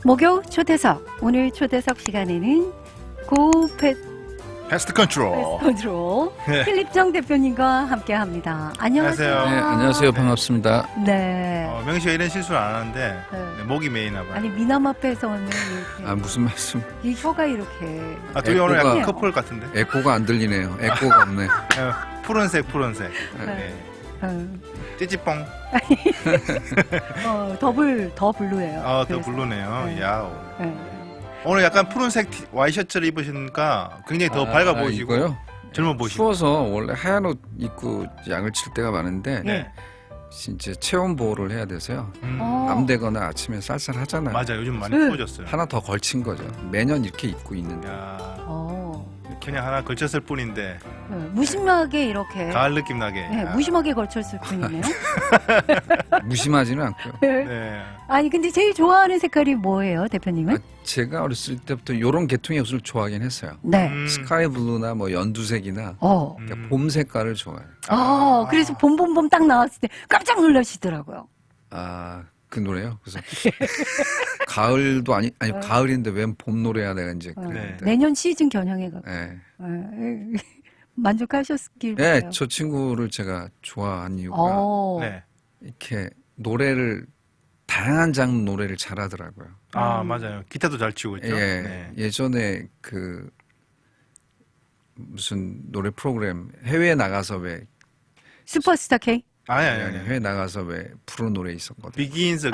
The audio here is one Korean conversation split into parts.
목요 초대석. 오늘 초대석 시간에는 패스트 컨트롤. 컨트롤 네. 필립정 대표님과 함께합니다. 안녕하세요. 안녕하세요. 네, 안녕하세요. 반갑습니다. 네. 명희 씨가 이런 실수를 안 하는데 네. 목이 메이나 봐요. 아니 미남 앞에서는 이렇게 아, 무슨 말씀? 이 혀가 이렇게 둘이 오늘 약간 에코가- 커플 같은데. 에코가 안 들리네요. 에코가 없네. 푸른색. 네. 네. 찌찌뽕. 더 블루예요. 더 그래서. 블루네요. 네. 야오. 네. 오늘 약간 푸른색 와이셔츠를 입으시니까 굉장히 더 밝아 보이시고 이거요? 젊어 보이시고. 추워서 원래 하얀 옷 입고 양을 칠 때가 많은데 네. 진짜 체온 보호를 해야 돼서요. 어. 밤 되거나 아침에 쌀쌀하잖아요. 맞아. 요즘 많이 네. 추워졌어요. 하나 더 걸친 거죠. 매년 이렇게 입고 있는데. 야, 어. 그냥 하나 걸쳤을 뿐인데 네. 무심하게 이렇게 가을 느낌 나게. 네, 무심하게 걸쳤을 뿐이네요. 무심하지는 않고요. 네. 아니 근데 제일 좋아하는 색깔이 뭐예요, 대표님은? 아, 제가 어렸을 때부터 이런 계통의 옷을 좋아하긴 했어요. 네. 스카이 블루나 뭐 연두색이나 음. 봄 색깔을 좋아해요. 그래서 봄봄봄 딱 나왔을 때 깜짝 놀라시더라고요. 아, 그 노래요? 그래서 가을도 아니 가을인데 웬 봄 노래야 내가 이제 그랬는데. 내년 시즌 겨냥해갖고 네. 만족하셨길 네, 바라요. 저 친구를 제가 좋아한 이유가 네. 이렇게 노래를 다양한 장르 노래를 잘하더라고요. 맞아요. 기타도 잘 치고 있죠. 예, 네. 예전에 그 무슨 노래 프로그램 해외에 나가서 왜 슈퍼스타 K? 아니. 해외 나가서 왜 부른 노래 있었거든. 비긴스.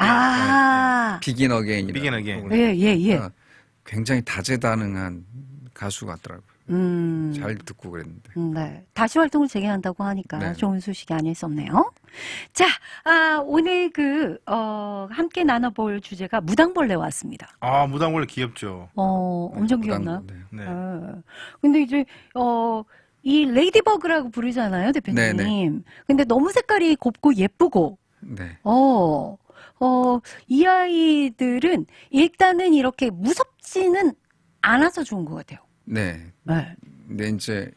비긴 어게인이라고. 비긴 어게인. 프로그램. 예. 굉장히 다재다능한 가수 같더라고요. 잘 듣고 그랬는데. 네. 다시 활동을 재개한다고 하니까 네. 좋은 소식이 아닐 수 없네요. 자, 오늘 함께 나눠볼 주제가 무당벌레 왔습니다. 무당벌레 귀엽죠. 엄청 귀엽나? 네. 네. 근데 이제, 이 레이디버그라고 부르잖아요, 대표님. 네네. 근데 너무 색깔이 곱고 예쁘고, 네. 이 아이들은 일단은 이렇게 무섭지는 않아서 좋은 것 같아요. 네. 네. 근데 이제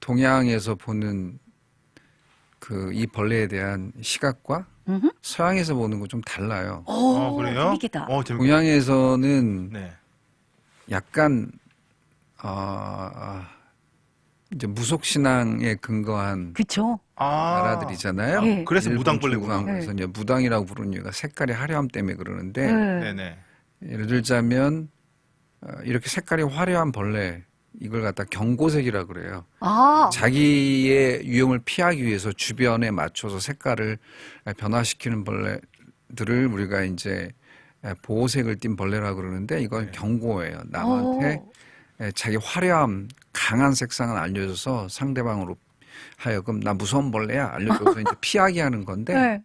동양에서 보는 이 벌레에 대한 시각과 음흠. 서양에서 보는 거 좀 달라요. 그래요? 재밌겠다. 재밌겠다. 동양에서는 네. 약간 이제 무속 신앙에 근거한 그쵸? 나라들이잖아요. 예. 그래서 일본, 무당벌레구나. 중국, 그래서 이제 무당이라고 부르는 이유가 색깔의 화려함 때문에 그러는데 네네. 예를 들자면 이렇게 색깔이 화려한 벌레 이걸 갖다 경고색이라 그래요. 자기의 유형을 피하기 위해서 주변에 맞춰서 색깔을 변화시키는 벌레들을 우리가 이제 보호색을 띤 벌레라 그러는데 이건 네. 경고예요. 남한테 자기 화려함, 강한 색상을 알려줘서 상대방으로 하여금 나 무서운 벌레야 알려줘서 이제 피하게 하는 건데 네.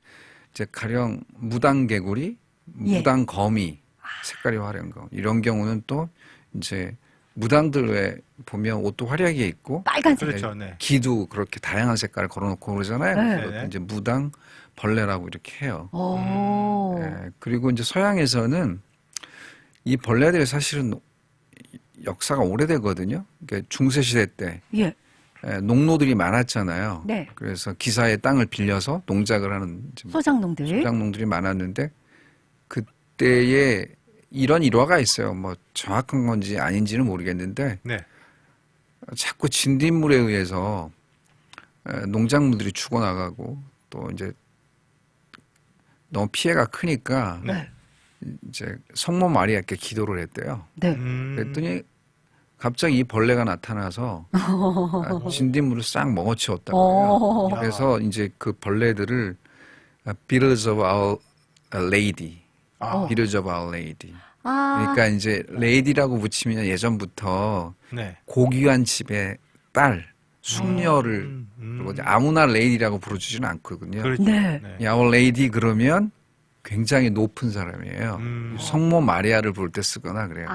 이제 가령 무당개구리, 예. 무당거미 색깔이 화려한 거 이런 경우는 또 이제 무당들 왜 보면 옷도 화려하게 입고 빨간색. 그렇죠. 네. 기도 그렇게 다양한 색깔을 걸어놓고 그러잖아요. 네. 그것도 네네. 이제 무당 벌레라고 이렇게 해요. 그리고 이제 서양에서는 이 벌레들이 사실은 역사가 오래되거든요. 그러니까 중세 시대 때 예. 농노들이 많았잖아요. 네. 그래서 기사의 땅을 빌려서 농작을 하는 소장농들. 소작농들이 많았는데 그때에 이런 일화가 있어요. 뭐 정확한 건지 아닌지는 모르겠는데 네. 자꾸 진딧물에 의해서 농작물들이 죽어나가고 또 이제 너무 피해가 크니까 네. 이제 성모 마리아께 기도를 했대요. 네. 그랬더니 갑자기 이 벌레가 나타나서 진딧물을 싹 먹어치웠다고 해요. 그래서 이제 그 벌레들을 Beetles of Our Lady, Beetles of Our Lady. 그러니까 이제 레이디라고 붙이면 예전부터 네. 고귀한 집의 딸, 숙녀를 그리고 이제 아무나 레이디라고 부르지는 않거든요. 그렇죠. 네. Our Lady 그러면 굉장히 높은 사람이에요. 성모 마리아를 부를 때 쓰거나 그래요.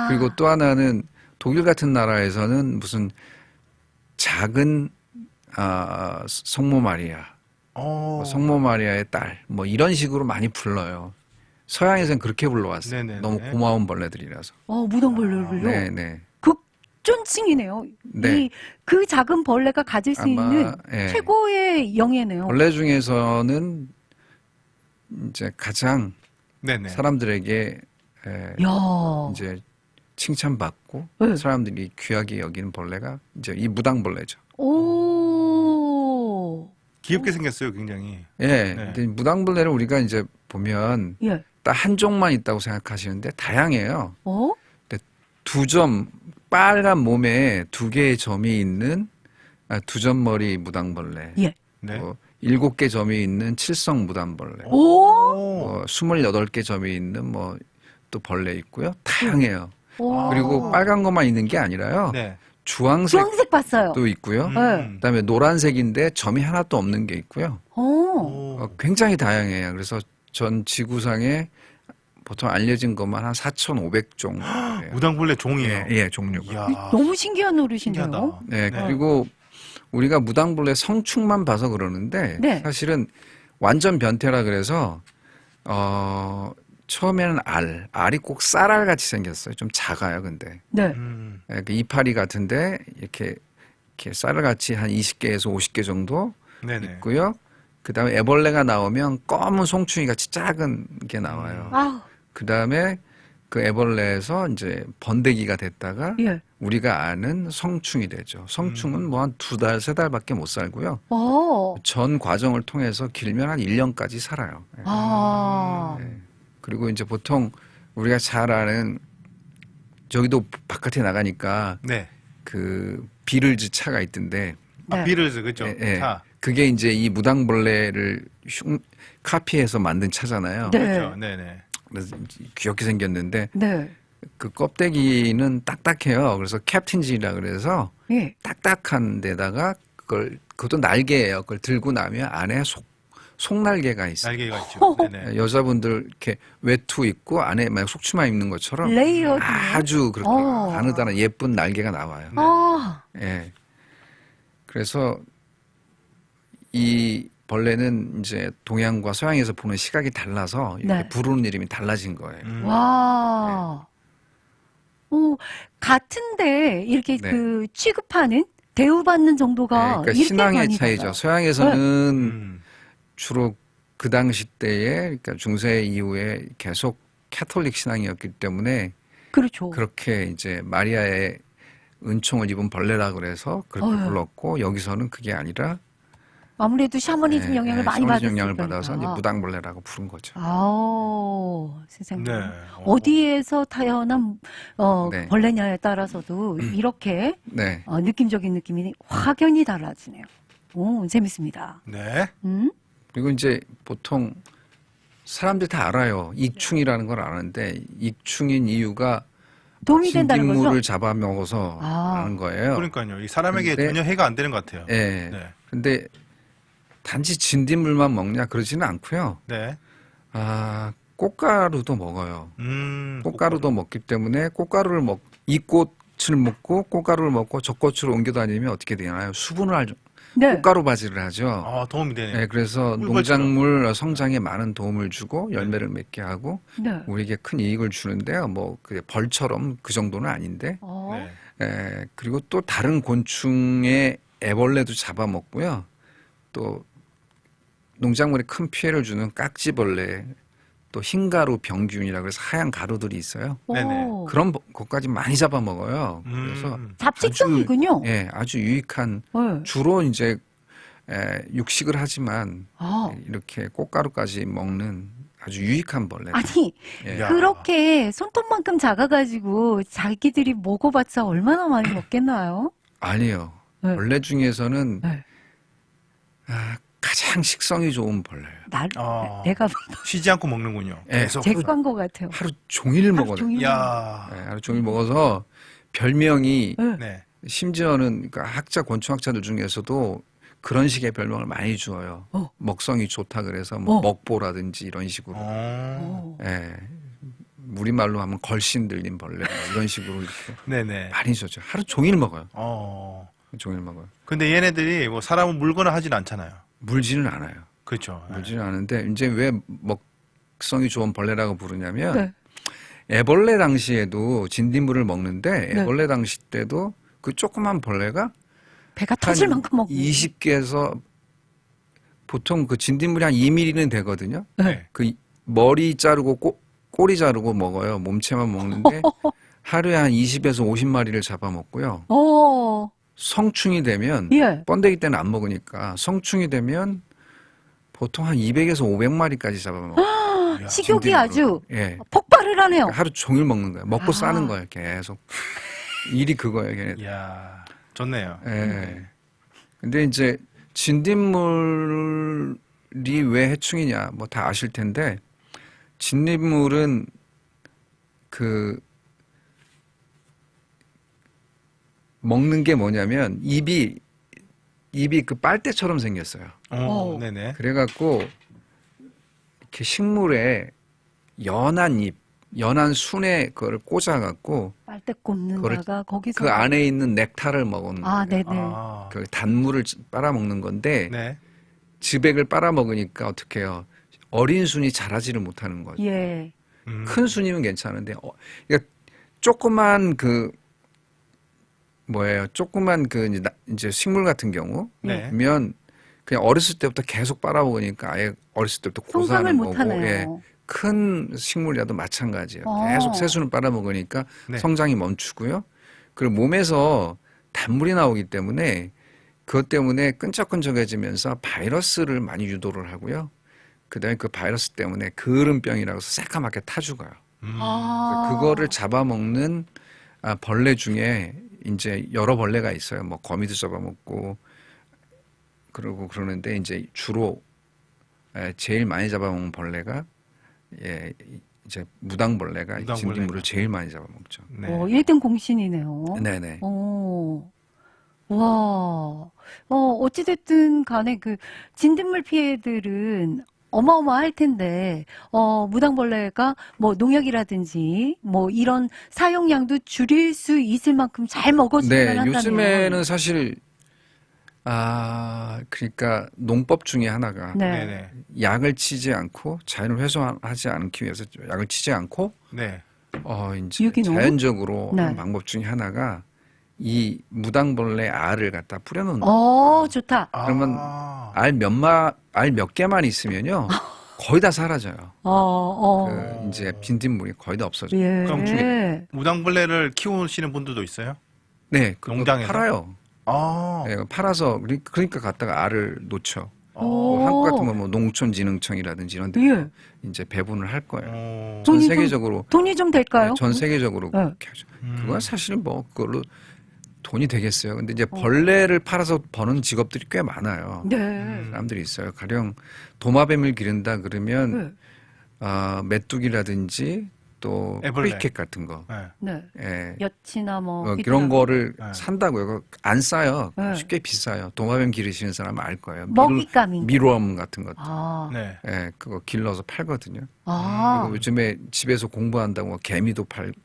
그리고 또 하나는 독일 같은 나라에서는 무슨 작은 성모 마리아, 성모 마리아의 딸, 뭐 이런 식으로 많이 불러요. 서양에서는 그렇게 불러왔어요. 네네네. 너무 고마운 벌레들이라서. 무당벌레를요? 네네. 극존칭이네요. 네. 그 작은 벌레가 가질 수 있는 예. 최고의 영예네요. 벌레 중에서는 이제 가장 네네. 사람들에게 야. 이제 칭찬받고 네. 사람들이 귀하게 여기는 벌레가 이제 이 무당벌레죠. 오. 귀엽게 생겼어요, 굉장히. 예. 네. 근데 무당벌레를 우리가 이제 보면 예. 딱 한 종만 있다고 생각하시는데 다양해요. 어? 두 점, 빨간 몸에 두 개의 점이 있는 두 점 머리 무당벌레. 예. 네. 7개 점이 있는 칠성 무당벌레. 오. 28개 점이 있는 또 벌레 있고요. 다양해요. 오. 그리고 빨간 것만 있는 게 아니라요. 네. 주황색도 주황색 봤어요. 있고요. 네. 그다음에 노란색인데 점이 하나도 없는 게 있고요. 오. 굉장히 다양해요. 그래서 전 지구상에 보통 알려진 것만 한 4,500종. 무당벌레 종이에요. 예, 종류가. 이야. 너무 신기한 노릇이네요. 신기하다. 네, 그리고 우리가 무당벌레 성충만 봐서 그러는데 네. 사실은 완전 변태라 그래서 처음에는 알이 꼭 쌀알 같이 생겼어요. 좀 작아요, 근데. 네. 그 이파리 같은데 이렇게 쌀알 같이 한 20개에서 50개 정도 네네. 있고요. 그다음에 애벌레가 나오면 검은 송충이 같이 작은 게 나와요. 아우. 그다음에 그 애벌레에서 이제 번데기가 됐다가 예. 우리가 아는 성충이 되죠. 성충은 뭐 한 2달, 3달밖에 못 살고요. 오. 전 과정을 통해서 길면 한 1년까지 살아요. 예. 아. 예. 그리고 이제 보통 우리가 잘 아는 저기도 바깥에 나가니까 네. 그 비를즈 차가 있던데 네. 비를즈 그죠? 예, 예. 차. 그게 이제 이 무당벌레를 카피해서 만든 차잖아요. 네. 그렇죠. 네네. 그래서 귀엽게 생겼는데 네. 그 껍데기는 딱딱해요. 그래서 캡틴지라 그래서 예. 딱딱한 데다가 그것도 날개예요. 그걸 들고 나면 안에 속날개가 있어요. 날개가 있죠. 네네. 여자분들 이렇게 외투 입고 안에 막 속치마 입는 것처럼 레이어드. 아주 그렇게 가느다란 예쁜 날개가 나와요. 아. 예. 그래서 이 벌레는 이제 동양과 서양에서 보는 시각이 달라서 이렇게 네. 부르는 이름이 달라진 거예요. 와. 오, 같은데 이렇게 네. 그 취급하는 대우받는 정도가 그러니까 이렇게 신앙의 많이 차이죠. 달라요. 서양에서는 주로 그 당시 때에 그러니까 중세 이후에 계속 캐톨릭 신앙이었기 때문에 그렇죠. 그렇게 이제 마리아의 은총을 입은 벌레라 그래서 그렇게 불렀고 여기서는 그게 아니라 아무래도 샤머니즘 영향을 많이 샤머니즘 받았을 영향을 거니까. 받아서 이제 무당벌레라고 부른 거죠. 아우, 세상에. 네. 어디에서 태어난 네. 벌레냐에 따라서도 이렇게 네. 느낌적인 느낌이 확연히 달라지네요. 오, 재밌습니다. 네. 그리고 이제 보통 사람들이 다 알아요. 익충이라는 걸 아는데 익충인 이유가 도움이 된다는 거죠? 진딧물을 잡아먹어서 아. 하는 거예요. 그러니까요. 이 사람에게 근데- 전혀 해가 안 되는 것 같아요. 예. 네. 근데 단지 진딧물만 먹냐 그러지는 않고요. 네. 꽃가루도 먹어요. 꽃가루도 먹기 때문에 이 꽃을 먹고 꽃가루를 먹고 저 꽃으로 옮겨 다니면 어떻게 되나요? 수분을 네. 꽃가루 바지를 하죠. 아, 도움이 되네요. 네, 그래서 꿀벌처럼. 농작물 성장에 많은 도움을 주고 열매를 맺게 하고 네. 우리에게 큰 이익을 주는데요. 뭐 그게 벌처럼 그 정도는 아닌데. 네. 그리고 또 다른 곤충의 애벌레도 잡아먹고요. 또 농작물에 큰 피해를 주는 깍지벌레, 또 흰가루 병균이라 그래서 하얀 가루들이 있어요. 네네. 오. 그런 것까지 많이 잡아먹어요. 그래서 잡식성이군요. 아주 유익한 네. 주로 이제 육식을 하지만 아. 이렇게 꽃가루까지 먹는 아주 유익한 벌레. 아니, 예. 야. 그렇게 손톱만큼 작아가지고 자기들이 먹어봤자 얼마나 많이 먹겠나요? 아니요. 네. 벌레 중에서는 네. 가장 식성이 좋은 벌레예요. 내가 쉬지 않고 먹는군요. 예. 계속. 제 건 것 같아요. 하루 종일 하루 먹어요. 종일 야. 하루 종일 먹어서 별명이 네. 네. 심지어는 그러니까 곤충학자들 중에서도 그런 식의 별명을 많이 주어요. 먹성이 좋다 그래서 뭐 먹보라든지 이런 식으로. 오. 예. 우리말로 하면 걸신 들린 벌레 뭐 이런 식으로 이렇게 네네. 많이 주죠. 하루 종일 먹어요. 종일 먹어요. 근데 얘네들이 뭐 사람을 물거나 하진 않잖아요. 물지는 않아요. 그렇죠. 물지는 않은데 이제 왜 먹성이 좋은 벌레라고 부르냐면 네. 애벌레 당시에도 진딧물을 먹는데 네. 애벌레 당시 때도 그 조그만 벌레가 배가 터질 만큼 먹는 20개에서 보통 그 진딧물이 한 2mm는 되거든요. 네. 그 머리 자르고 꼬리 자르고 먹어요. 몸체만 먹는데 하루에 한 20에서 50마리를 잡아먹고요. 성충이 되면 예. 번데기 때는 안 먹으니까 성충이 되면 보통 한 200에서 500마리까지 잡아먹어요. 식욕이 진딧물로. 아주 예. 폭발을 하네요. 하루 종일 먹는 거예요. 먹고 싸는 거예요. 계속. 일이 그거예요. 걔네. 이야, 좋네요. 예. 근데 이제 진딧물이 왜 해충이냐 뭐 다 아실 텐데 진딧물은 그 먹는 게 뭐냐면 입이 그 빨대처럼 생겼어요. 네네. 그래갖고 이렇게 식물에 연한 잎, 연한 순에 그거를 꽂아갖고 빨대 꼽는다가 거기서 그 안에 있는 넥타를 먹는 거예요. 네네. 그 단물을 빨아먹는 건데 네. 즙액을 빨아먹으니까 어떻게 해요? 어린 순이 자라지를 못하는 거죠. 예. 큰 순이면 괜찮은데 그러니까 조그만 그 뭐예요? 조그만 그 이제 식물 같은 경우면 네. 그냥 어렸을 때부터 계속 빨아먹으니까 아예 어렸을 때부터 성장을 고사하는 못 거고 하네요. 예. 큰 식물이라도 마찬가지예요. 어. 계속 새순을 빨아먹으니까 네. 성장이 멈추고요. 그리고 몸에서 단물이 나오기 때문에 그것 때문에 끈적끈적해지면서 바이러스를 많이 유도를 하고요. 그다음에 그 바이러스 때문에 그름병이라고 해서 새까맣게 타 죽어요. 그래서 그거를 잡아먹는 벌레 중에 이제 여러 벌레가 있어요. 뭐 거미도 잡아먹고 그러고 그러는데 이제 주로 제일 많이 잡아먹는 벌레가 이제 무당벌레가 무당벌레가. 진딧물을 제일 많이 잡아먹죠. 네. 1등 공신이네요. 네네. 와. 어찌됐든 간에 그 진딧물 피해들은 어마어마할 텐데, 무당벌레가 뭐 농약이라든지 뭐 이런 사용량도 줄일 수 있을 만큼 잘 먹어주기만 네, 한다면. 요즘에는 사실 그러니까 농법 중에 하나가 네. 네네. 약을 치지 않고 자연을 훼손하지 않기 위해서 약을 치지 않고 네. 이제 유기농? 자연적으로 네. 하는 방법 중에 하나가 이 무당벌레 알을 갖다 뿌려놓는 거예요. 좋다. 그러면 알 몇 개만 있으면요 거의 다 사라져요. 그 이제 진딧물이 거의 다 없어져요. 예. 그럼 중에 무당벌레를 키우시는 분들도 있어요? 네, 그거 농장에서? 팔아요. 네, 팔아서 그러니까 갖다가 알을 놓죠. 뭐 한국 같은 뭐 농촌진흥청이라든지 이런 데 예. 이제 배분을 할 거예요. 돈이 전 세계적으로 돈이 좀 될까요? 네, 전 세계적으로 네. 그렇게 하죠. 그건 사실 뭐 그걸로 돈이 되겠어요. 근데 이제 벌레를 팔아서 버는 직업들이 꽤 많아요. 네. 사람들이 있어요. 가령 도마뱀을 기른다 그러면 메뚜기라든지 또 애벌레. 크리켓 같은 거, 네. 예. 엿이나 뭐 이런 거를 네. 산다고요. 그거 안 싸요. 네. 쉽게 비싸요. 도마뱀 기르시는 사람은 알 거예요. 먹잇감인. 미로암 같은 것도. 네. 예, 그거 길러서 팔거든요. 아. 그리고 요즘에 집에서 공부한다고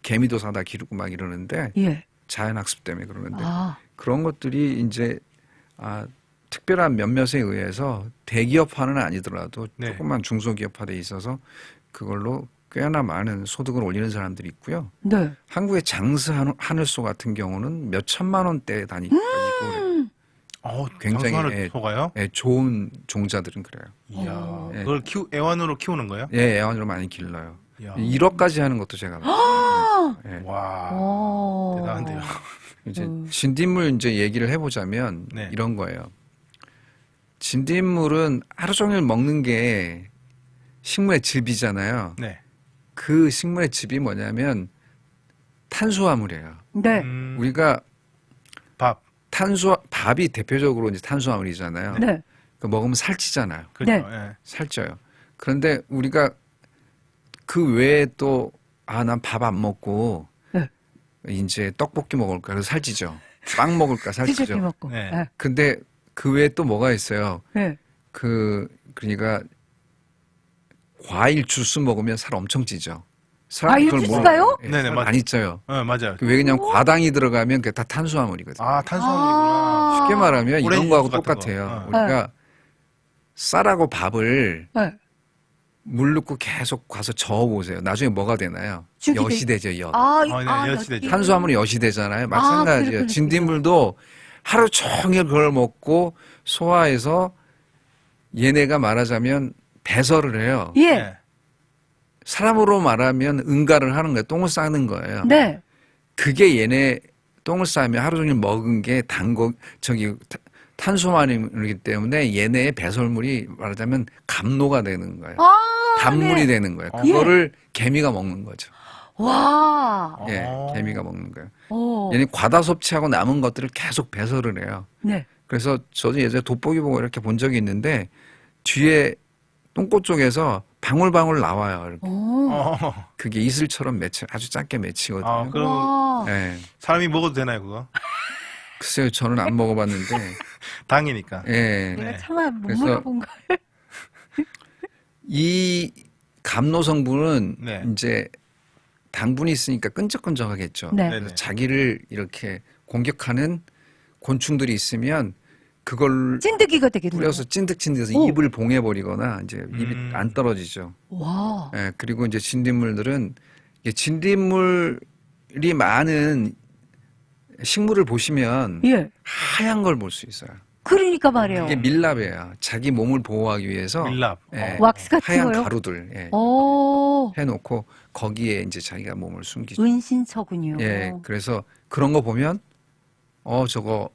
개미도 사다 기르고 막 이러는데 예. 자연학습 때문에 그러는데 아. 그런 것들이 이제 특별한 몇몇에 의해서 대기업화는 아니더라도 네. 조금만 중소기업화돼 있어서 그걸로 꽤나 많은 소득을 올리는 사람들이 있고요. 네. 한국의 장스 하늘소 같은 경우는 몇 천만 원대 단위까지 굉장히 장수하는 소가요? 좋은 종자들은 그래요. 이야. 예. 그걸 애완으로 키우는 거예요? 예, 애완으로 많이 길러요. 이야. 1억까지 하는 것도 제가 봤어요. 예. 와. 오. 대단한데요. 이제 진딧물 이제 얘기를 해보자면 네. 이런 거예요. 진딧물은 하루 종일 먹는 게 식물의 즙이잖아요. 네. 그 식물의 즙이 뭐냐면 탄수화물이에요. 네. 우리가 밥. 밥이 대표적으로 이제 탄수화물이잖아요. 네. 그 먹으면 살찌잖아요. 그렇죠. 네. 예. 살쪄요. 그런데 우리가 그 외에 또 난 밥 안 먹고 네. 이제 떡볶이 먹을까 그래서 살찌죠. 빵 먹을까 찌개기 살찌죠. 먹고. 네. 네. 근데 그 외에 또 뭐가 있어요. 네. 그러니까 과일 주스 먹으면 살 엄청 찌죠. 과일 그걸 주스가요? 몰라요. 네네, 살 맞- 많이 쪄요. 네, 맞아요. 왜 그냥 과당이 들어가면 그게 다 탄수화물이거든요. 탄수화물이구나. 쉽게 말하면 오렌지 이런 거하고 주스 같은 똑같아요. 거. 우리가 쌀하고 밥을 네. 물 넣고 계속 가서 저어보세요. 나중에 뭐가 되나요? 죽이 엿이 되죠, 엿. 네, 엿이 되죠. 탄수화물이 엿이 되잖아요. 마찬가지예요. 그렇군요. 진딧물도 하루 종일 그걸 먹고 소화해서 얘네가 말하자면 배설을 해요. 예. 네. 사람으로 말하면 응가를 하는 거예요. 똥을 싸는 거예요. 네. 그게 얘네 똥을 싸면 하루 종일 먹은 게 탄수화물이기 때문에 얘네의 배설물이 말하자면 감로가 되는 거예요. 단물이 네. 되는 거예요. 그거를 개미가 먹는 거죠. 와. 예, 개미가 먹는 거예요. 오. 얘는 과다 섭취하고 남은 것들을 계속 배설을 해요. 네. 그래서 저도 예전에 돋보기 보고 이렇게 본 적이 있는데 뒤에 똥꼬 쪽에서 방울방울 나와요. 이렇게. 오. 그게 이슬처럼 아주 작게 맺히거든요. 그럼 와. 예. 사람이 먹어도 되나요, 그거? 글쎄요, 저는 안 먹어봤는데. 당이니까. 예. 내가 네. 차마 못 그래서 물어본 걸. 이 감로 성분은 네. 이제 당분이 있으니까 끈적끈적하겠죠. 네. 그래서 자기를 이렇게 공격하는 곤충들이 있으면 그걸 찐득이가 되겠네요. 뿌려서 찐득찐득해서 오. 입을 봉해버리거나 이제 입이 안 떨어지죠. 와. 예, 그리고 이제 진딧물들은 이게 진딧물이 많은 식물을 보시면 예. 하얀 걸 볼 수 있어요. 그러니까 말이에요. 이게 밀랍이에요. 자기 몸을 보호하기 위해서 밀랍. 예, 왁스 같은 하얀 거요? 가루들 예, 오. 해놓고 거기에 이제 자기가 몸을 숨기죠. 은신처군요. 예, 그래서 그런 거 보면 저거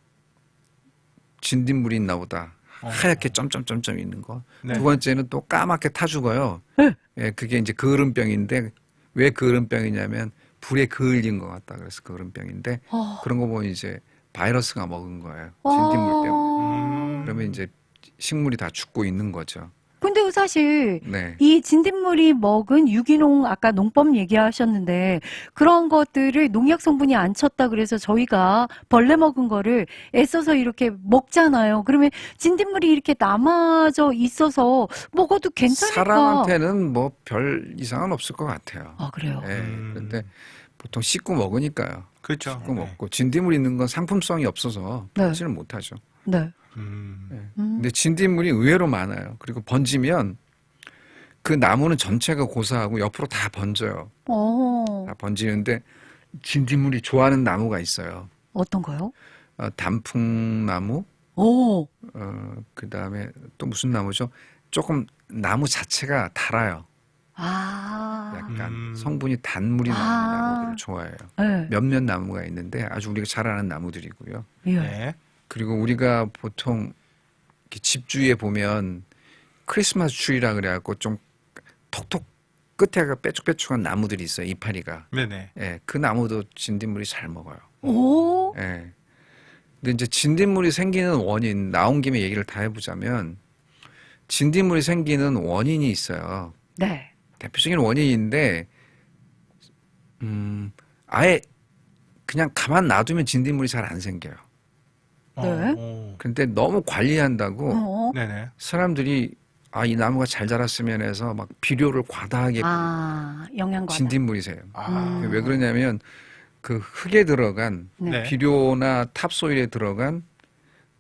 진딧물이 있나 보다. 하얗게 점점점점 있는 거. 네. 두 번째는 또 까맣게 타 죽어요. 네. 예, 그게 이제 그을음병인데 왜 그을음병이냐면 불에 그을린 것 같다. 그래서 그을음병인데 그런 거 보면 이제 바이러스가 먹은 거예요. 진딧물 때문에. 그러면 이제 식물이 다 죽고 있는 거죠. 근데 사실 네. 이 진딧물이 먹은 유기농 아까 농법 얘기하셨는데 그런 것들을 농약 성분이 안 쳤다 그래서 저희가 벌레 먹은 거를 애써서 이렇게 먹잖아요. 그러면 진딧물이 이렇게 남아져 있어서 먹어도 괜찮을까? 사람한테는 뭐 별 이상은 없을 것 같아요. 아 그래요. 예, 그런데 보통 씻고 먹으니까요. 그렇죠. 씻고 먹고 진딧물 있는 건 상품성이 없어서 네. 팔지는 못하죠. 네. 근데 진딧물이 의외로 많아요. 그리고 번지면 그 나무는 전체가 고사하고 옆으로 다 번져요. 다 번지는데 진딧물이 좋아하는 나무가 있어요. 어떤 거요? 단풍나무, 오. 그다음에 또 무슨 나무죠? 조금 나무 자체가 달아요. 아. 약간 성분이 단물이 나는 나무들을 좋아해요. 네. 몇몇 나무가 있는데 아주 우리가 잘 아는 나무들이고요. 예. 네. 그리고 우리가 보통 이렇게 집 주위에 보면 크리스마스 트리라 그래갖고 좀 톡톡 끝에가 빼쭉빼쭉한 나무들이 있어요. 이파리가. 네네. 예, 그 나무도 진딧물이 잘 먹어요. 오. 예. 근데 이제 진딧물이 생기는 원인 나온 김에 얘기를 다 해보자면 진딧물이 생기는 원인이 있어요. 네. 대표적인 원인인데 아예 그냥 가만 놔두면 진딧물이 잘 안 생겨요. 네. 근데 너무 관리한다고 어. 네네. 사람들이 이 나무가 잘 자랐으면 해서 막 비료를 과다하게 영양과. 진딧물이 새요. 아. 왜 그러냐면 그 흙에 들어간 네. 비료나 탑소일에 들어간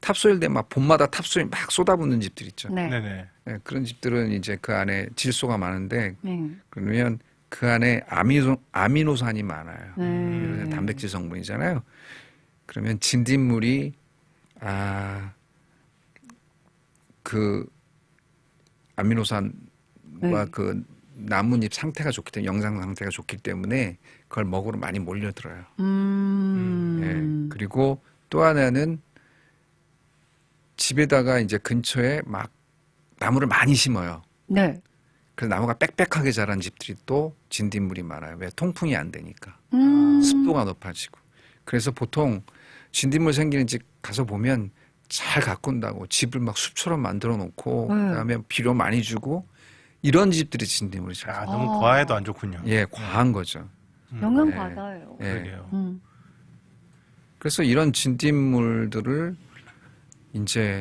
탑소일 때 막 봄마다 탑소일 막 쏟아붓는 집들 있죠. 네. 네네. 네, 그런 집들은 이제 그 안에 질소가 많은데 네. 그러면 그 안에 아미노산이 많아요. 이런 단백질 성분이잖아요. 그러면 진딧물이 그 아미노산과 네. 그 나뭇잎 상태가 좋기 때문에 영상 상태가 좋기 때문에 그걸 먹으러 많이 몰려들어요. 예, 그리고 또 하나는 집에다가 이제 근처에 막 나무를 많이 심어요. 네. 그래서 나무가 빽빽하게 자란 집들이 또 진딧물이 많아요. 왜? 통풍이 안 되니까. 습도가 높아지고. 그래서 보통 진딧물 생기는 집 가서 보면 잘 가꾼다고 집을 막 숲처럼 만들어 놓고 그다음에 비료 많이 주고 이런 집들이 진딧물이 잘. 너무 과해도 안 좋군요. 예, 과한 거죠. 영양 네. 받아요. 예. 그러게요. 그래서 이런 진딧물들을 이제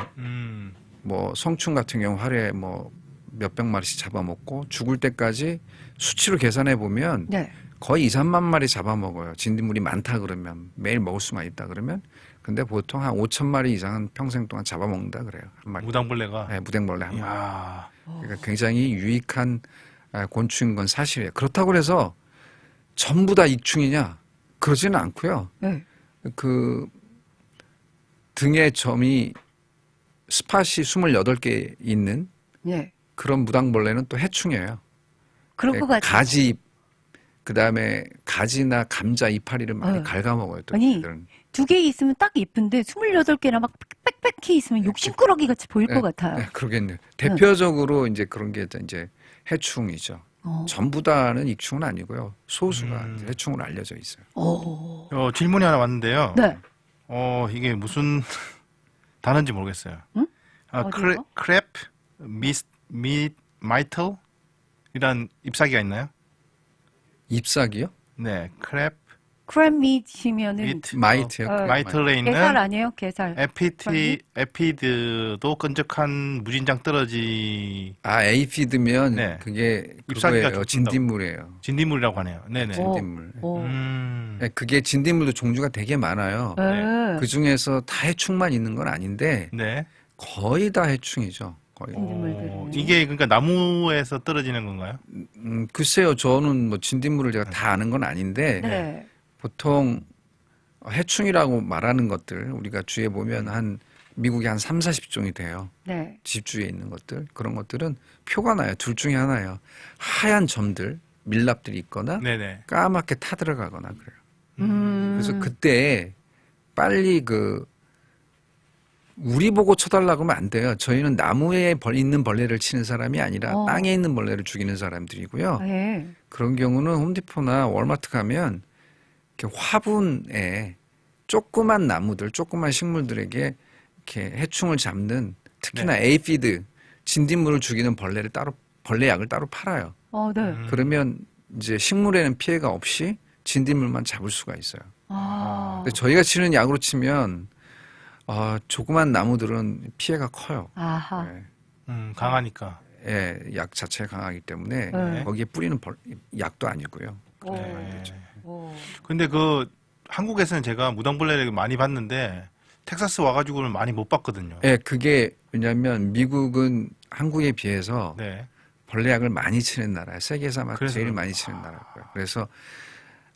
뭐 성충 같은 경우 하루에 뭐 몇백 마리씩 잡아먹고 죽을 때까지 수치로 계산해 보면 네. 거의 2, 3만 마리 잡아먹어요. 진딧물이 많다 그러면 매일 먹을 수만 있다 그러면 근데 보통 한 5천 마리 이상은 평생 동안 잡아먹는다 그래요. 한 마리. 무당벌레가. 네, 무당벌레 한 마리. 이야. 그러니까 굉장히 유익한 곤충인 건 사실이에요. 그렇다고 해서 전부 다 익충이냐? 그러지는 않고요. 네. 그 등에 점이 스팟이 28개 있는 네. 그런 무당벌레는 또 해충이에요. 그럴 것 같아요. 가지 그다음에 가지나 감자 이파리를 많이 갉아먹어요. 또 아니, 얘들은. 2개 있으면 딱 예쁜데 28개나 막 빽빽히 있으면 욕심꾸러기 같이 보일 것 같아요. 네, 그러겠네요. 대표적으로 이제 그런 게 이제 해충이죠. 전부 다는 익충은 아니고요. 소수가 이제 해충으로 알려져 있어요. 질문이 하나 왔는데요. 네. 이게 무슨 단어인지 모르겠어요. 응? 크랩 마이틀 이란 잎사귀가 있나요? 잎사귀요? 네, 크랩 크랩밋이면은 마이트요. 마이틀에 있는 게살 아니에요? 게살. 에피드도 끈적한 무진장 떨어지 에이피드면 네. 그게 잎사귀가 그거예요. 죽는다고. 진딧물이에요. 진딧물이라고 하네요. 네네. 진딧물. 음. 네, 그게 진딧물도 종류가 되게 많아요. 네. 그 중에서 다 해충만 있는 건 아닌데 네. 거의 다 해충이죠. 거의. 진딧물들은. 이게 그러니까 나무에서 떨어지는 건가요? 글쎄요. 저는 뭐 진딧물을 제가 다 아는 건 아닌데 네. 보통 해충이라고 말하는 것들 우리가 주위에 보면 한 미국에 한 3, 40종이 돼요. 네. 집 주위에 있는 것들 그런 것들은 표가 나요. 둘 중에 하나예요. 하얀 점들 밀랍들이 있거나 네네. 까맣게 타들어가거나 그래요. 그래서 그때 빨리 우리 보고 쳐달라고 하면 안 돼요. 저희는 나무에 있는 벌레를 치는 사람이 아니라 땅에 있는 벌레를 죽이는 사람들이고요. 네. 그런 경우는 홈디포나 월마트 가면 이렇게 화분에 조그만 나무들, 조그만 식물들에게 이렇게 해충을 잡는 특히나 에이피드 진딧물을 죽이는 벌레약을 따로 팔아요. 네. 그러면 이제 식물에는 피해가 없이 진딧물만 잡을 수가 있어요. 근데 저희가 치는 약으로 치면 조그만 나무들은 피해가 커요. 아하. 강하니까. 예, 약 자체가 강하기 때문에 거기에 뿌리는 약도 아니고요. 근데 한국에서는 제가 무당벌레를 많이 봤는데 텍사스 와가지고는 많이 못 봤거든요. 예, 그게 왜냐하면 미국은 한국에 비해서 네. 벌레약을 많이 치는 나라예요. 세계에서 아마 제일 많이 치는 나라고요. 그래서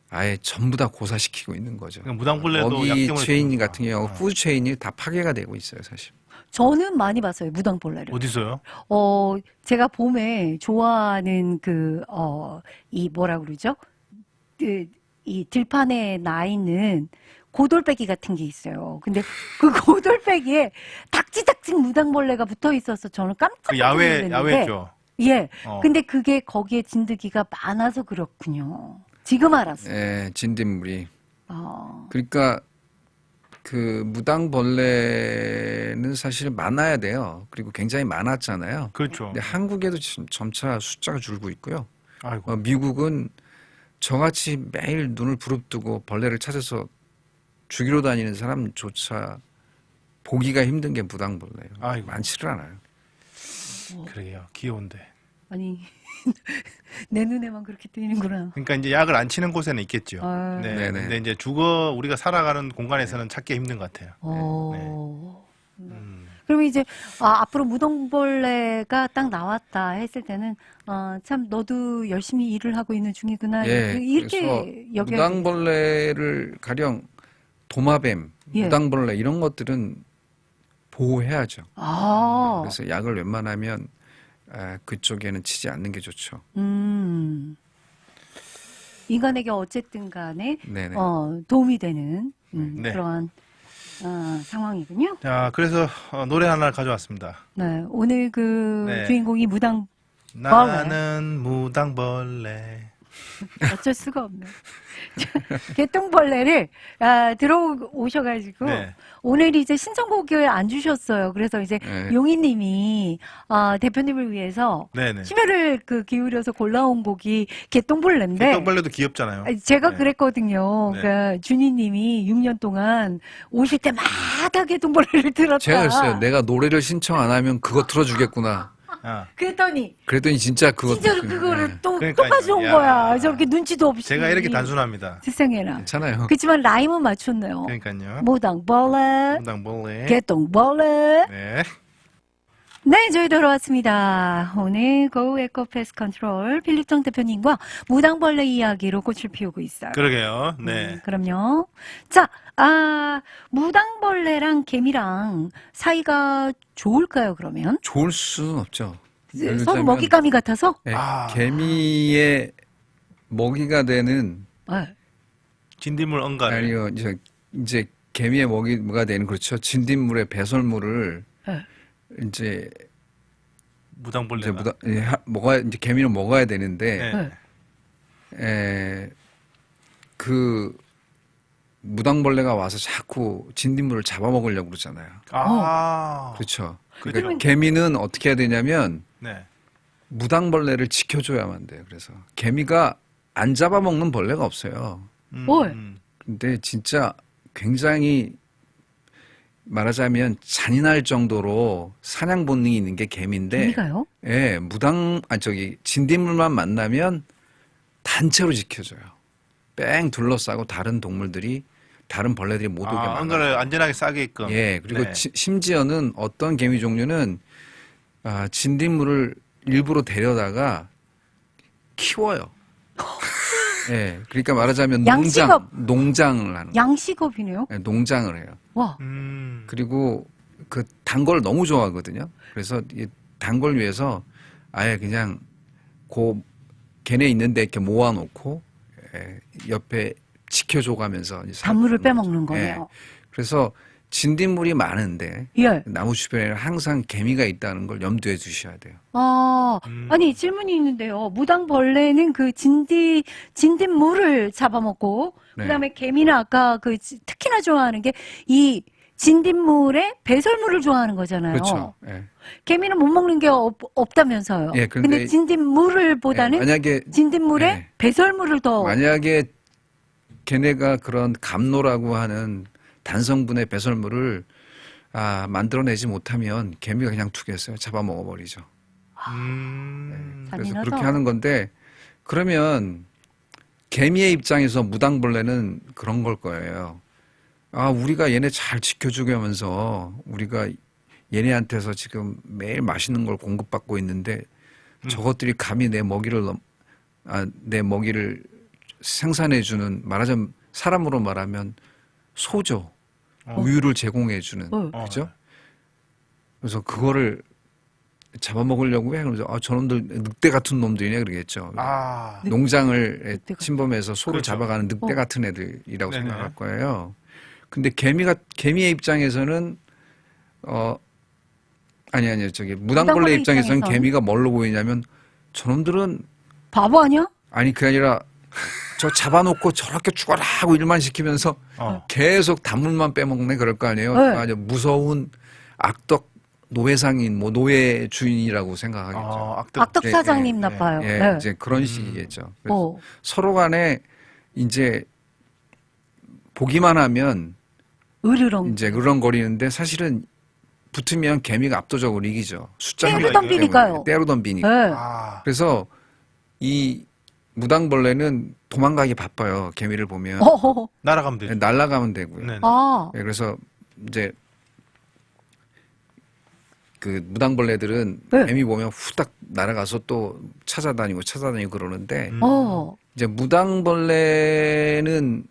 아예 전부 다 고사시키고 있는 거죠. 그러니까 무당벌레도 약 먹이 때문에 체인 그런구나. 같은 경우 푸드 체인이 다 파괴가 되고 있어요, 사실. 저는 많이 봤어요. 무당벌레를. 어디서요? 제가 봄에 좋아하는 이 뭐라 그러죠? 이 들판에 나 있는 고돌빼기 같은 게 있어요. 근데 그 고돌빼기에 닥지닥지 무당벌레가 붙어 있어서 저는 깜짝 놀랐는데. 야외죠. 예. 근데 그게 거기에 진드기가 많아서 그렇군요. 지금 알았어요. 예, 진딧물이. 그러니까 그 무당벌레는 사실 많아야 돼요. 그리고 굉장히 많았잖아요. 그렇죠. 근데 한국에도 지금 점차 숫자가 줄고 있고요. 아이고. 미국은 저같이 매일 눈을 부릅뜨고 벌레를 찾아서 죽이러 다니는 사람조차 보기가 힘든 게 무당벌레예요. 아이고. 많지를 않아요. 그러게요. 귀여운데. 아니 내 눈에만 그렇게 뜨이는구나. 그러니까 이제 약을 안 치는 곳에는 있겠죠. 네. 네네. 근데 이제 우리가 살아가는 공간에서는 찾기 힘든 것 같아요. 그러면 이제 앞으로 무당벌레가 딱 나왔다 했을 때는 참 너도 열심히 일을 하고 있는 중이구나 예, 이렇게 그래서 여겨야 무당벌레를 가령 도마뱀, 무당벌레 이런 것들은 보호해야죠. 그래서 약을 웬만하면 그쪽에는 치지 않는 게 좋죠. 인간에게 어쨌든 간에 네네. 도움이 되는 네. 그러한 상황이군요. 자, 그래서 노래 하나를 가져왔습니다. 네, 오늘 네. 주인공이 무당 나는 무당벌레. 어쩔 수가 없네. 개똥벌레를 들어오셔가지고 네. 오늘 이제 신청곡을 안 주셨어요. 그래서 이제 용희님이 대표님을 위해서 네네. 심혈을 기울여서 골라온 곡이 개똥벌레인데 개똥벌레도 귀엽잖아요. 제가 네. 그랬거든요. 네. 그러니까 준희님이 6년 동안 오실 때마다 개똥벌레를 들었다. 제가 그랬어요. 내가 노래를 신청 안 하면 그거 틀어주겠구나. 그랬더니 진짜 그거 진짜로 그거를 네. 또 그러니까요. 가져온 야. 거야. 저렇게 눈치도 없이. 제가 이렇게 단순합니다. 세상에나. 괜찮아요. 그렇지만 라임은 맞췄네요. 그러니까요. 무당벌레, 무당벌레. 개똥벌레. 네. 네, 저희 돌아왔습니다. 오늘 고우 에코 패스 컨트롤 필립정 대표님과 무당벌레 이야기로 꽃을 피우고 있어요. 그러게요. 네. 그럼요. 자, 무당벌레랑 개미랑 사이가 좋을까요, 그러면? 좋을 수는 없죠. 예를 서로 들자면, 먹잇감이 같아서? 예, 아. 개미의 먹이가 되는 네. 진딧물 언가를. 아니요 이제 개미의 먹이가 되는 그렇죠. 진딧물의 배설물을 네. 이제 무당벌레가. 먹어야 이제 개미는 먹어야 되는데 네. 에, 그 무당벌레가 와서 자꾸 진딧물을 잡아먹으려고 그러잖아요. 아. 그렇죠. 그러면- 그러니까 개미는 어떻게 해야 되냐면 네. 무당벌레를 지켜줘야만 돼요. 그래서 개미가 안 잡아먹는 벌레가 없어요. 뭘? 근데 진짜 굉장히 말하자면 잔인할 정도로 사냥 본능이 있는 게 개미인데, 개미가요? 예, 진딧물만 만나면 단체로 지켜줘요. 뺑 둘러싸고 다른 벌레들이 못 오게 막아요. 언가를 안전하게 싸게끔. 예, 그리고 네. 심지어는 어떤 개미 종류는 진딧물을 일부러 데려다가 키워요. 예, 그러니까 말하자면 양식업. 농장을 하는 거예요. 양식업이네요. 예, 농장을 해요. 와. 그리고 그 단 걸 너무 좋아하거든요. 그래서 이 단 걸 위해서 아예 그냥 걔네 있는데 이렇게 모아놓고 옆에 지켜줘가면서 이제 단물을 살고 빼먹는 있는 거죠. 거네요. 그래서 진딧물이 많은데 예. 나무 주변에는 항상 개미가 있다는 걸 염두에 두셔야 돼요. 아니, 질문이 있는데요. 무당벌레는 그 진딧물을 잡아먹고, 네. 그 다음에 개미는 아까 특히나 좋아하는 게 이 진딧물에 배설물을 좋아하는 거잖아요. 그렇죠. 예. 개미는 못 먹는 게 없다면서요. 예, 근데 진딧물을 보다는 만약에 진딧물에 예. 배설물을 더. 만약에 걔네가 그런 감노라고 하는 단성분의 배설물을 만들어내지 못하면 개미가 그냥 두겠어요. 잡아먹어버리죠. 그래서 잔인하다. 그렇게 하는 건데 그러면 개미의 입장에서 무당벌레는 그런 걸 거예요. 우리가 얘네 잘 지켜주게 하면서 우리가 얘네한테서 지금 매일 맛있는 걸 공급받고 있는데 저것들이 감히 내 먹이를 생산해주는 말하자면 사람으로 말하면 소죠. 우유를 제공해주는 그죠? 그래서 그거를 잡아먹으려고 해. 그래서 저놈들 늑대 같은 놈들이네 그러겠죠. 농장을 늑대가. 침범해서 소를 그렇죠. 잡아가는 늑대 같은 애들이라고 네네. 생각할 거예요. 근데 개미의 입장에서는 아니요 저기 무당벌레 무당벌레 입장에서는 입장에선? 개미가 뭘로 보이냐면 저놈들은 바보 아니야? 아니 그게 아니라 저 잡아놓고 저렇게 죽어라 하고 일만 시키면서 계속 단물만 빼먹네 그럴 거 아니에요. 네. 아주 무서운 악덕 노예상인 노예 주인이라고 생각하겠죠. 악덕 사장님 예, 나빠요. 예, 네. 이제 그런 식이겠죠. 그래서 어. 서로 간에 이제 보기만 하면 으르렁. 이제 으렁거리는데 사실은 붙으면 개미가 압도적으로 이기죠. 숫자가 때로 많기 때문에. 덤비니까요. 때로 덤비니까. 네. 그래서 이 무당벌레는 도망가기 바빠요. 개미를 보면 날아가면 되죠. 날아가면 되고요. 네. 예, 그래서 이제 그 무당벌레들은 네. 개미 보면 후딱 날아가서 또 찾아다니고 그러는데 이제 무당벌레는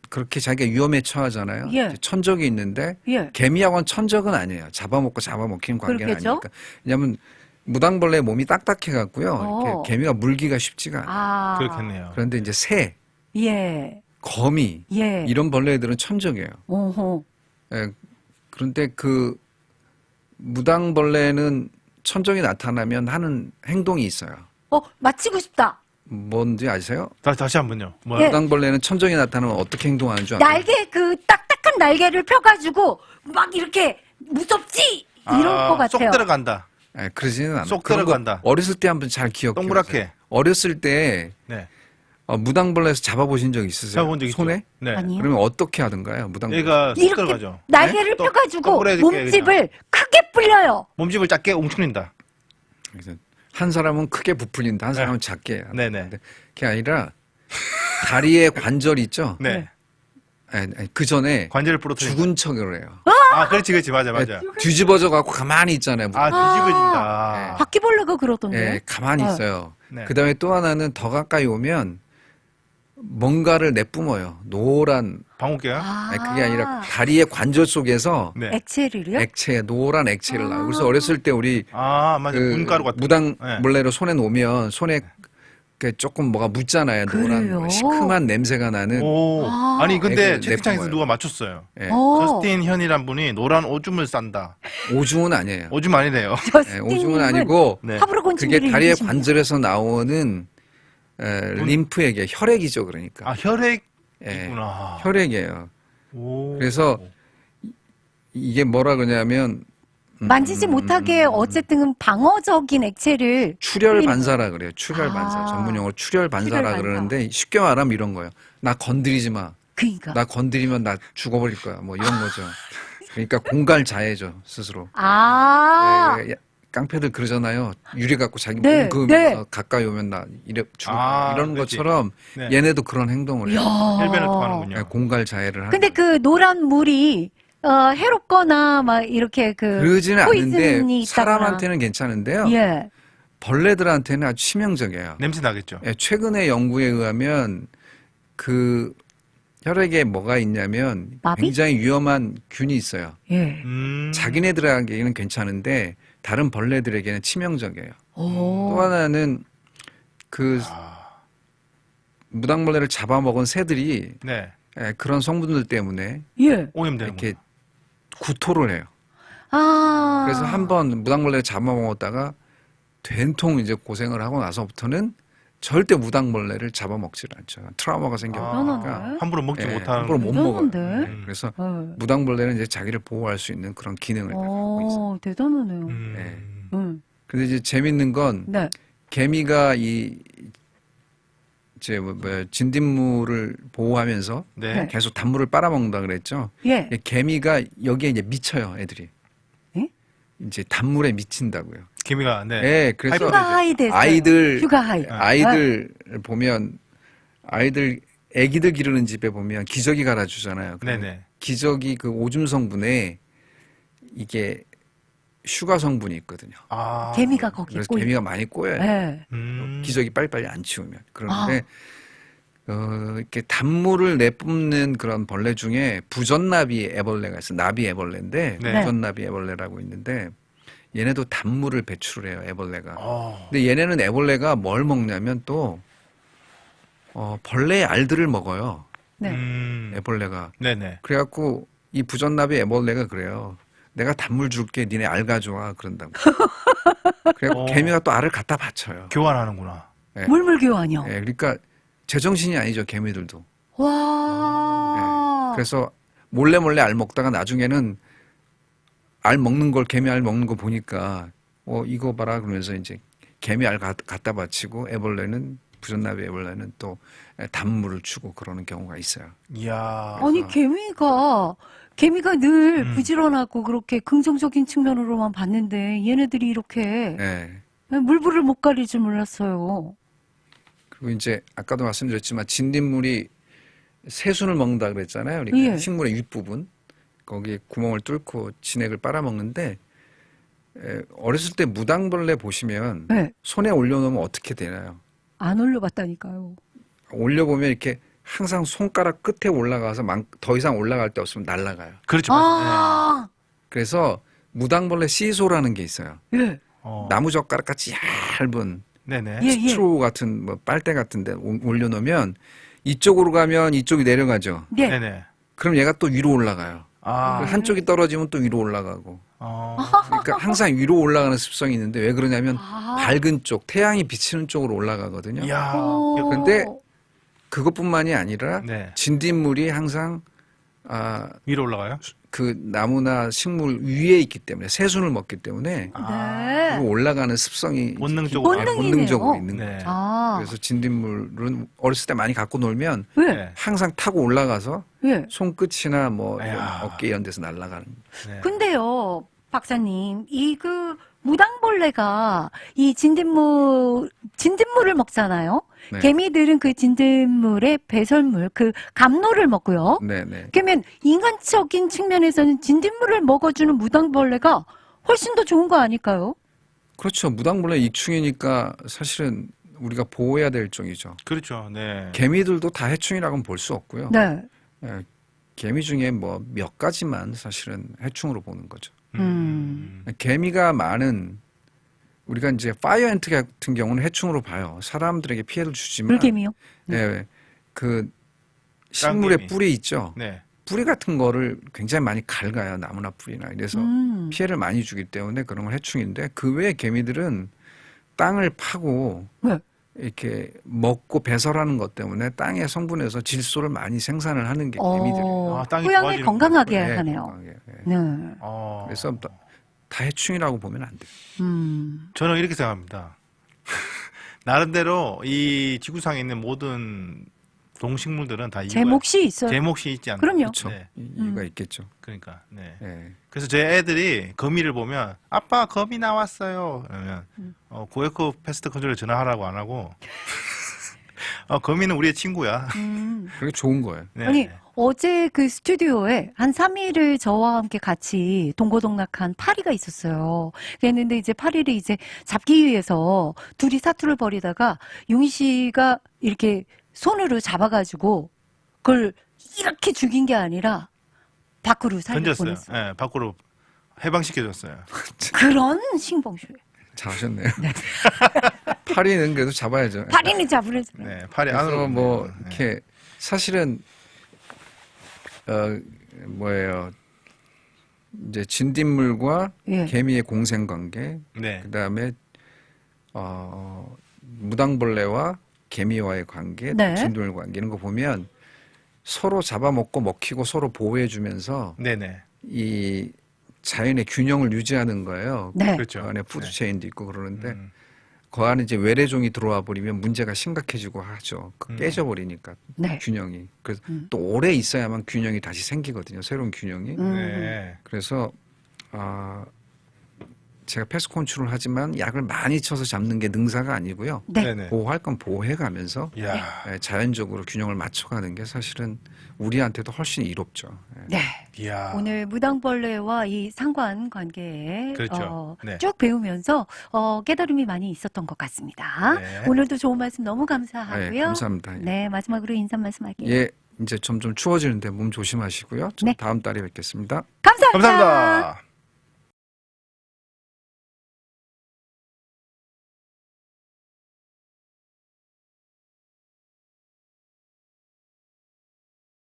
그렇게 자기가 위험에 처하잖아요. 예. 이제 천적이 있는데 예. 개미하고는 천적은 아니에요. 잡아먹히는 관계는 그렇겠죠? 아니니까. 왜냐하면 무당벌레 몸이 딱딱해 갖고요. 개미가 물기가 쉽지가 않아요. 그렇겠네요. 그런데 이제 새, 예. 거미 예. 이런 벌레들은 천적이에요. 오호. 예, 그런데 그 무당벌레는 천적이 나타나면 하는 행동이 있어요. 맞히고 싶다. 뭔지 아세요? 다시 한번요. 예. 무당벌레는 천적이 나타나면 어떻게 행동하는 줄 아세요? 날개 딱딱한 날개를 펴가지고 막 이렇게 무섭지 이럴 것 같아요. 쏙 들어간다. 예, 그러지는 않아요. 쏙 그런 거 들어간다. 어렸을 때 한번 잘 기억해요. 동그랗게. 어렸을 때 네. 무당벌레에서 잡아보신 적 있으세요? 잡아본 적 있죠. 손에? 네. 아니요. 그러면 어떻게 하던가요? 무당벌레. 얘가 쏙 이렇게 들어가죠. 날개를 네? 펴가지고 동그래질게, 몸집을 크게 불려요. 몸집을 작게 웅크린다. 그래서 한 사람은 크게 부풀린다, 한 사람은 작게. 한다. 네네. 근데 그게 아니라 다리에 관절 있죠? 네. 아니, 그 전에 관절을 부러뜨린다. 죽은 척을 해요. 그렇지. 맞아. 뒤집어져 갖고 가만히 있잖아요. 뒤집어진다. 바퀴벌레가 그러던데. 예, 가만히 있어요. 네. 그 다음에 또 하나는 더 가까이 오면 뭔가를 내뿜어요. 노란 방울깨요? 아니, 그게 아니라 다리의 관절 속에서 네. 액체를요? 노란 액체를 나요. 그래서 어렸을 때 우리 맞아요. 그 문가루 같은. 무당벌레로 손에 놓으면 손에 조금 뭐가 묻잖아요. 노란 그래요? 시큼한 냄새가 나는. 오. 아니 근데 액을 채팅창에서 내뿜어요. 누가 맞췄어요. 예. 저스틴 현이란 분이 노란 오줌을 싼다. 오줌은 아니에요. 오줌 아니래요. 예, 오줌은 아니고 네. 하브로곤충들이 그게 다리의 관절에서 나오는 림프액이에요. 혈액이죠, 그러니까. 아 혈액이구나. 예, 혈액이에요. 오. 그래서 이게 뭐라 그러냐면 만지지 못하게 어쨌든 방어적인 액체를 출혈 흘리는 반사라 그래요. 출혈 반사. 아. 전문용어로 출혈 반사라 출혈 반사. 그러는데 쉽게 말하면 이런 거예요. 나 건드리지 마. 그러니까. 나 건드리면 나 죽어버릴 거야. 뭐 이런 거죠. 그러니까 공갈 자해죠, 스스로. 네, 깡패들 그러잖아요. 유리 갖고 자기 네, 몸 그으면서 네. 가까이 오면 나 죽을 거야. 이런 그렇지. 것처럼 네. 얘네도 그런 행동을 해요. 헬멧을 통하는군요. 네, 공갈 자해를 하는 근데 그 노란 물이 해롭거나 막 이렇게 그러지는 포이즌이 않는데 있다거나. 사람한테는 괜찮은데요. 예. 벌레들한테는 아주 치명적이에요. 냄새 나겠죠. 예, 최근의 연구에 의하면 그 혈액에 뭐가 있냐면 마비? 굉장히 위험한 균이 있어요. 예. 자기네들에게는 괜찮은데 다른 벌레들에게는 치명적이에요. 오. 또 하나는 그 무당벌레를 잡아먹은 새들이 네. 그런 성분들 때문에 예. 오염되는 이렇게 구토를 해요. 아. 그래서 한번 무당벌레를 잡아먹었다가 된통 이제 고생을 하고 나서부터는 절대 무당벌레를 잡아먹질 않죠. 트라우마가 생겨버리니까 대단한데? 함부로 먹지 못하는. 함부로 못 먹어요. 대단한데? 네, 그래서 예. 무당벌레는 이제 자기를 보호할 수 있는 그런 기능을 갖고 있어요. 대단하네요. 네. 근데 이제 재밌는 건 네. 개미가 이제 진딧물을 보호하면서 네. 계속 단물을 빨아먹는다 그랬죠. 예. 개미가 여기에 이제 미쳐요, 애들이. 예? 이제 단물에 미친다고요. 개미가 네. 네, 그래서 하이퍼- 휴가 하이 됐어요. 아이들 휴가 하이. 아이들 보면 애기들 기르는 집에 보면 기저귀 갈아주잖아요. 네네. 기저귀 그 오줌 성분에 이게 슈가 성분이 있거든요. 개미가 거기 그래서 꼬이. 개미가 많이 꼬여요. 예. 기저귀 빨리빨리 안 치우면. 그런데 이렇게 단물을 내뿜는 그런 벌레 중에 부전나비 애벌레가 있어요. 나비 애벌레인데 네. 부전나비 애벌레라고 있는데 얘네도 단물을 배출을 해요. 애벌레가. 어. 근데 얘네는 애벌레가 뭘 먹냐면 또 벌레의 알들을 먹어요. 네. 애벌레가. 네네. 그래갖고 이 부전나비 애벌레가 그래요. 내가 단물 줄게. 니네 알 가져와. 그런다고. 그래갖고 개미가 또 알을 갖다 바쳐요. 교환하는구나. 네. 물물 교환이요. 네, 그러니까 제정신이 아니죠. 개미들도. 와. 네. 그래서 몰래 알 먹다가 나중에는 알 먹는 걸 개미 알 먹는 거 보니까 이거 봐라 그러면서 이제 개미 알 갖다 바치고 애벌레는 부전나비 애벌레는 또 단물을 주고 그러는 경우가 있어요. 이야. 아니 개미가 늘 부지런하고 그렇게 긍정적인 측면으로만 봤는데 얘네들이 이렇게 네. 물불을 못 가릴 줄 몰랐어요. 그리고 이제 아까도 말씀드렸지만 진딧물이 새순을 먹는다 그랬잖아요. 우리가 예. 식물의 윗부분 거기에 구멍을 뚫고 진액을 빨아먹는데 어렸을 때 무당벌레 보시면 네. 손에 올려놓으면 어떻게 되나요? 안 올려봤다니까요. 올려보면 이렇게 항상 손가락 끝에 올라가서 더 이상 올라갈 데 없으면 날아가요. 그렇죠. 맞아요. 그래서 무당벌레 시소라는 게 있어요. 예. 나무젓가락 같이 얇은 네네. 예. 스트로 같은 빨대 같은 데 올려놓으면 이쪽으로 가면 이쪽이 내려가죠. 네. 네네. 그럼 얘가 또 위로 올라가요. 아. 한쪽이 떨어지면 또 위로 올라가고. 그러니까 항상 위로 올라가는 습성이 있는데 왜 그러냐면 밝은 쪽, 태양이 비치는 쪽으로 올라가거든요. 이야. 근데 그것뿐만이 아니라 네. 진딧물이 항상 위로 올라가요? 그 나무나 식물 위에 있기 때문에 새순을 먹기 때문에 네. 위로 올라가는 습성이 본능적으로 본능이네요. 있는 거예요. 네. 그래서 진딧물은 어렸을 때 많이 갖고 놀면 왜? 네. 항상 타고 올라가서 예. 손끝이나 뭐 이런 이야. 어깨 이런 데서 날아가는. 네. 근데요, 박사님, 무당벌레가 이 진딧물을 먹잖아요. 네. 개미들은 그 진딧물의 배설물, 그 감로를 먹고요. 네네. 그러면 인간적인 측면에서는 진딧물을 먹어주는 무당벌레가 훨씬 더 좋은 거 아닐까요? 그렇죠. 무당벌레 익충이니까 사실은 우리가 보호해야 될 종이죠. 그렇죠. 네. 개미들도 다 해충이라고는 볼 수 없고요. 네. 예, 개미 중에 뭐 몇 가지만 사실은 해충으로 보는 거죠. 개미가 많은 우리가 이제 파이어 앤트 같은 경우는 해충으로 봐요. 사람들에게 피해를 주지만 물개미요? 예, 그 식물의 깡개미. 뿌리 있죠. 네. 뿌리 같은 거를 굉장히 많이 갉아요. 나무나 뿌리나. 이래서 피해를 많이 주기 때문에 그런 건 해충인데 그 외에 개미들은 땅을 파고 네. 이렇게 먹고 배설하는 것 때문에 땅의 성분에서 질소를 많이 생산을 하는 게 개미들이에요. 아, 땅이 토양을 좋아지는구나. 건강하게 네, 하네요. 건강하게, 네. 네. 그래서 다 해충이라고 보면 안 돼요. 저는 이렇게 생각합니다. 나름대로 이 지구상에 있는 모든 동식물들은 다 제 몫이 있어요. 제 몫이 있지 않나요? 그럼요. 그렇죠. 네. 이유가 있겠죠. 그러니까. 네. 네. 그래서 제 애들이 거미를 보면 아빠 거미 나왔어요. 그러면 고에코 패스트 컨트롤에 전화하라고 안 하고 거미는 우리의 친구야. 그게 좋은 거예요. 네. 아니 어제 그 스튜디오에 한 3일을 저와 함께 같이 동고동락한 파리가 있었어요. 그랬는데 이제 파리를 이제 잡기 위해서 둘이 사투를 벌이다가 용희 씨가 이렇게 손으로 잡아가지고 그걸 이렇게 죽인 게 아니라 밖으로 살려 던졌어요. 보냈어요. 네, 밖으로 해방시켜줬어요. 그런 신봉술. 잘하셨네요. 파리는 그래도 잡아야죠. 파리는 잡으려고. 네, 팔이 그래서 안으로 뭐 네. 이렇게 사실은 뭐예요? 이제 진딧물과 예. 개미의 공생 관계, 네. 그다음에 무당벌레와 개미와의 관계, 네. 진딧물 관계 이런 거 보면 서로 잡아먹고 먹히고 서로 보호해주면서 네네. 이 자연의 균형을 유지하는 거예요. 네. 그렇죠. 그 안에 푸드체인도 있고 그러는데 음. 그 안에 이제 외래종이 들어와 버리면 문제가 심각해지고 하죠. 깨져버리니까 네. 균형이. 그래서 또 오래 있어야만 균형이 다시 생기거든요. 새로운 균형이. 네. 그래서 제가 패스트 컨트롤 하지만 약을 많이 쳐서 잡는 게 능사가 아니고요. 네. 네네. 보호할 건 보호해가면서 야. 자연적으로 균형을 맞춰가는 게 사실은 우리한테도 훨씬 이롭죠. 네. 이야. 오늘 무당벌레와 이 상관 관계에 그렇죠. 네. 쭉 배우면서 깨달음이 많이 있었던 것 같습니다. 네. 오늘도 좋은 말씀 너무 감사하고요. 네, 감사합니다. 네, 마지막으로 인사 말씀할게요. 예, 이제 점점 추워지는데 몸 조심하시고요. 저 네. 다음 달에 뵙겠습니다. 감사합니다. 감사합니다.